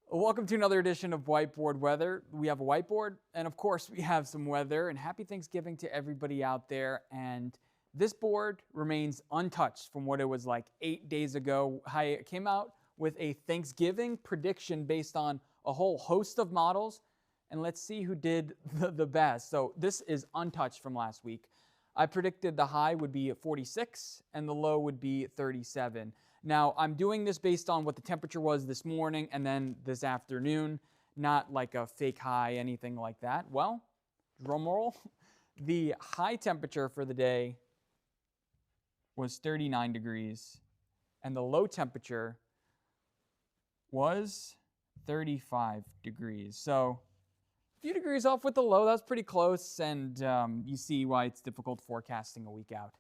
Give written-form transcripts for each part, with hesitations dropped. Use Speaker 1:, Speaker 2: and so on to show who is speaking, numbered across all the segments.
Speaker 1: Welcome to another edition of Whiteboard Weather. We have a whiteboard, and of course, we have some weather. And happy Thanksgiving to everybody out there. And this board remains untouched from what it was like 8 days ago. I came out with a Thanksgiving prediction based on a whole host of models, and let's see who did the best. So this is untouched from last week. I predicted the high would be 46 and the low would be 37. Now, I'm doing this based on what the temperature was this morning and then this afternoon, not like a fake high, anything like that. Well, drum roll, the high temperature for the day was 39 degrees, and the low temperature was 35 degrees. So a few degrees off with the low. That's pretty close, and you see why it's difficult forecasting a week out.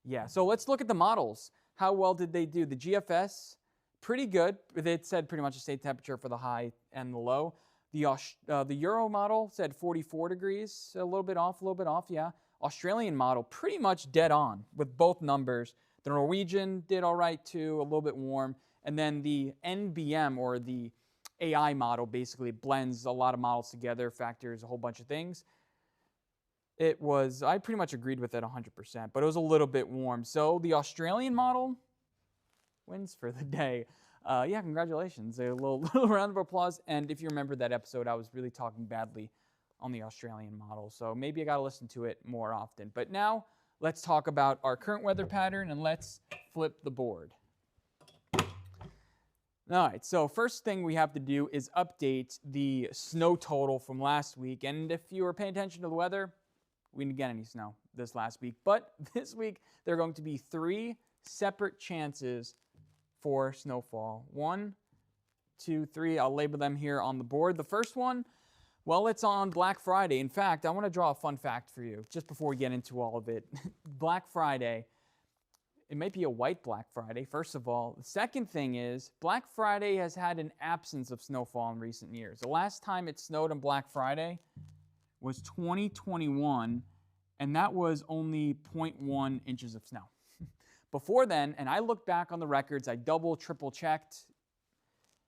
Speaker 1: Yeah, so let's look at the models. How well did they do? The GFS, pretty good. It said pretty much the same temperature for the high and the low. The Euro model said 44 degrees, a little bit off, yeah. Australian model, pretty much dead on with both numbers. The Norwegian did all right too, a little bit warm. And then the NBM, or the AI model, basically blends a lot of models together, factors a whole bunch of things. I pretty much agreed with it 100%, but it was a little bit warm. So the Australian model wins for the day. Yeah, congratulations. A little round of applause. And if you remember that episode, I was really talking badly on the Australian model. So maybe I got to listen to it more often. But now let's talk about our current weather pattern, and let's flip the board. All right, so first thing we have to do is update the snow total from last week. And if you were paying attention to the weather, we didn't get any snow this last week. But this week, there are going to be 3 separate chances for snowfall. 1, 2, 3. I'll label them here on the board. The first one, well, it's on Black Friday. In fact, I want to draw a fun fact for you just before we get into all of it. Black Friday. It might be a white Black Friday, first of all. The second thing is, Black Friday has had an absence of snowfall in recent years. The last time it snowed on Black Friday was 2021, and that was only 0.1 inches of snow. Before then, and I looked back on the records, I double, triple checked.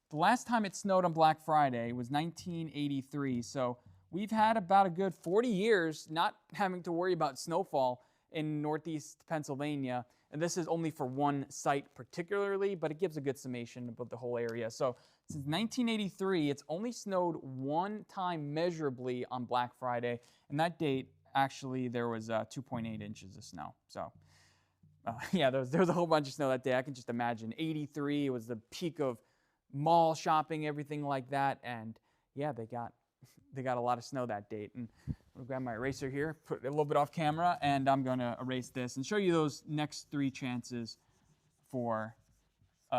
Speaker 1: The last time it snowed on Black Friday was 1983, so we've had about a good 40 years not having to worry about snowfall in northeast Pennsylvania. And this is only for one site particularly, but it gives a good summation about the whole area. So since 1983, it's only snowed one time measurably on Black Friday. And that date, actually, there was 2.8 inches of snow. So yeah, there was a whole bunch of snow that day. I can just imagine. 83 was the peak of mall shopping, everything like that. And yeah, they got a lot of snow that date. And I'll grab my eraser here, put it a little bit off camera, and I'm going to erase this and show you those next 3 chances for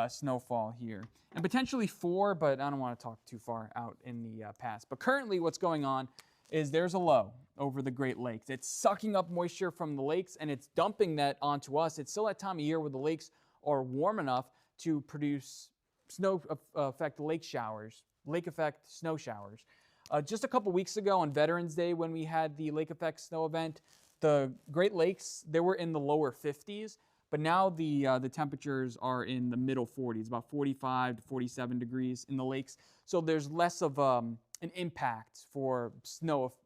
Speaker 1: snowfall here. And potentially 4, but I don't want to talk too far out in the past. But currently what's going on is there's a low over the Great Lakes. It's sucking up moisture from the lakes, and it's dumping that onto us. It's still that time of year where the lakes are warm enough to produce snow effect lake effect snow showers. Just a couple weeks ago on Veterans Day, when we had the lake effect snow event, the Great Lakes, they were in the lower 50s, but now the temperatures are in the middle 40s, about 45 to 47 degrees in the lakes. So there's less of an impact for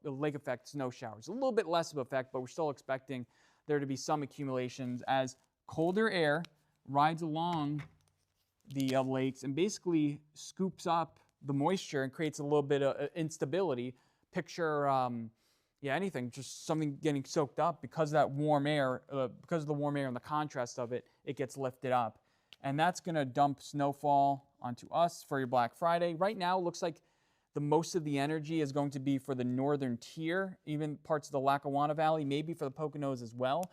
Speaker 1: lake effect snow showers. A little bit less of effect, but we're still expecting there to be some accumulations as colder air rides along the lakes and basically scoops up the moisture and creates a little bit of instability. Picture, anything, just something getting soaked up because of that warm air, because of the warm air and the contrast of it, it gets lifted up. And that's going to dump snowfall onto us for your Black Friday. Right now, it looks like the most of the energy is going to be for the northern tier, even parts of the Lackawanna Valley, maybe for the Poconos as well.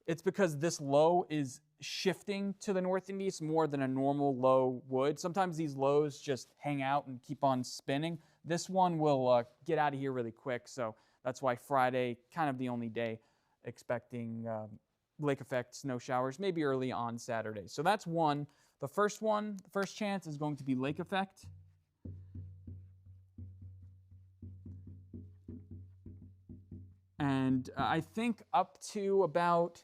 Speaker 1: It's because this low is shifting to the north and east more than a normal low would. Sometimes these lows just hang out and keep on spinning. This one will get out of here really quick, so that's why Friday, kind of the only day expecting lake effect snow showers, maybe early on Saturday. So that's one. The first chance is going to be lake effect. And I think up to about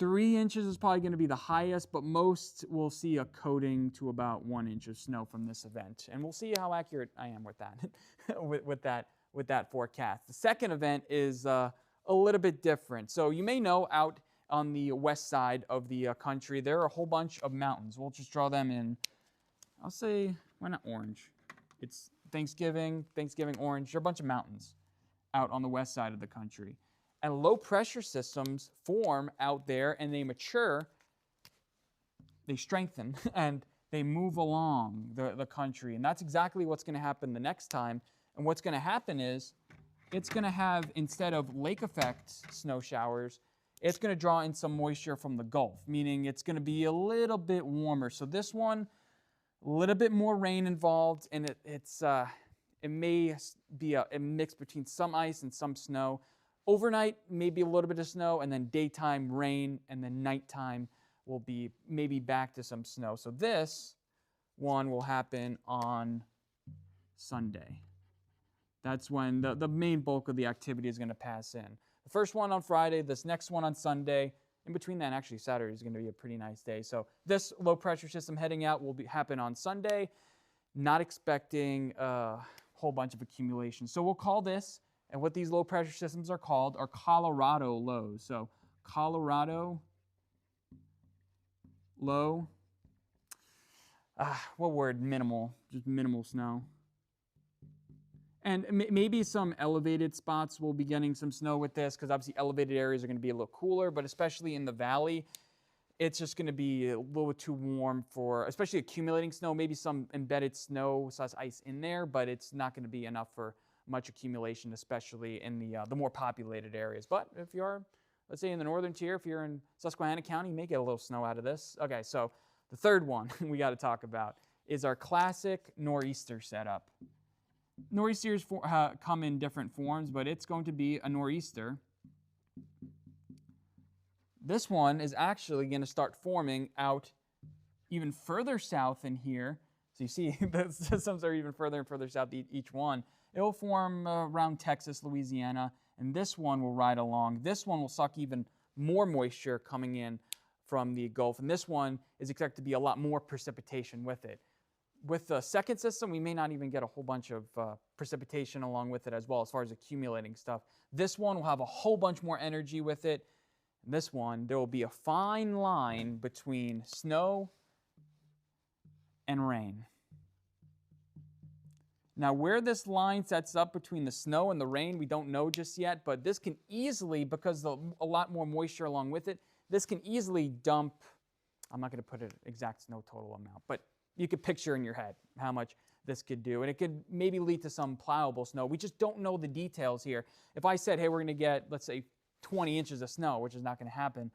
Speaker 1: 3 inches is probably going to be the highest, but most will see a coating to about 1 inch of snow from this event. And we'll see how accurate I am with that, with that forecast. The second event is a little bit different. So you may know out on the west side of the country, there are a whole bunch of mountains. We'll just draw them in, I'll say, why not orange? It's Thanksgiving orange. There are a bunch of mountains out on the west side of the country. And low pressure systems form out there and they mature, they strengthen, and they move along the country. And that's exactly what's going to happen the next time. And what's going to happen is it's going to have, instead of lake effect snow showers, it's going to draw in some moisture from the Gulf, meaning it's going to be a little bit warmer. So this one, a little bit more rain involved, and it may be a mix between some ice and some snow. Overnight, maybe a little bit of snow, and then daytime rain, and then nighttime will be maybe back to some snow. So this one will happen on Sunday. That's when the main bulk of the activity is going to pass in. The first one on Friday, this next one on Sunday. In between that, actually, Saturday is going to be a pretty nice day. So this low pressure system heading out will happen on Sunday. Not expecting a whole bunch of accumulation. So we'll call this, and what these low pressure systems are called, are Colorado lows. So Colorado low. What word? Minimal. Just minimal snow. And maybe some elevated spots will be getting some snow with this, because obviously elevated areas are going to be a little cooler, but especially in the valley, it's just going to be a little bit too warm for, especially accumulating snow, maybe some embedded snow / ice in there, but it's not going to be enough for much accumulation, especially in the more populated areas. But if you're, let's say in the northern tier, if you're in Susquehanna County, you may get a little snow out of this. Okay, so the third one we got to talk about is our classic nor'easter setup. Nor'easters come in different forms, but it's going to be a nor'easter. This one is actually going to start forming out even further south in here. So you see the systems are even further and further south each one. It will form around Texas, Louisiana, and this one will ride along. This one will suck even more moisture coming in from the Gulf, and this one is expected to be a lot more precipitation with it. With the second system, we may not even get a whole bunch of precipitation along with it as well, as far as accumulating stuff. This one will have a whole bunch more energy with it. This one, there will be a fine line between snow and rain. Now, where this line sets up between the snow and the rain, we don't know just yet, but this can easily, because a lot more moisture along with it, this can easily dump, I'm not going to put an exact snow total amount, but you could picture in your head how much this could do. And it could maybe lead to some plowable snow. We just don't know the details here. If I said, hey, we're going to get, let's say, 20 inches of snow, which is not going to happen,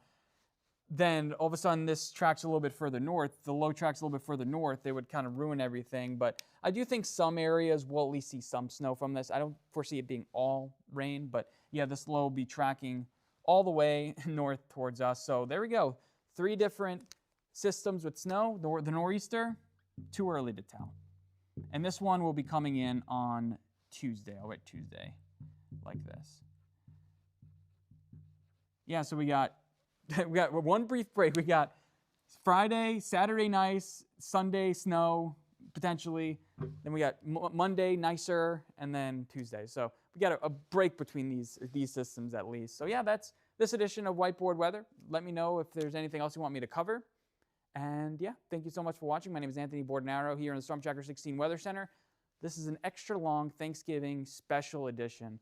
Speaker 1: then all of a sudden this track's a little bit further north, the low track's a little bit further north, they would kind of ruin everything. But I do think some areas will at least see some snow from this. I don't foresee it being all rain, but yeah, this low will be tracking all the way north towards us. So there we go. 3 different systems with snow. The nor'easter, too early to tell. And this one will be coming in on Tuesday. I'll write Tuesday like this. Yeah, so we got one brief break. We got Friday, Saturday nice, Sunday snow potentially. Then we got Monday nicer, and then Tuesday. So we got a break between these systems at least. So yeah, that's this edition of Whiteboard Weather. Let me know if there's anything else you want me to cover. And yeah, thank you so much for watching. My name is Anthony Bordenaro here in the Storm Tracker 16 Weather Center. This is an extra long Thanksgiving special edition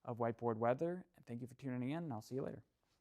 Speaker 1: of Whiteboard Weather. And thank you for tuning in, and I'll see you later.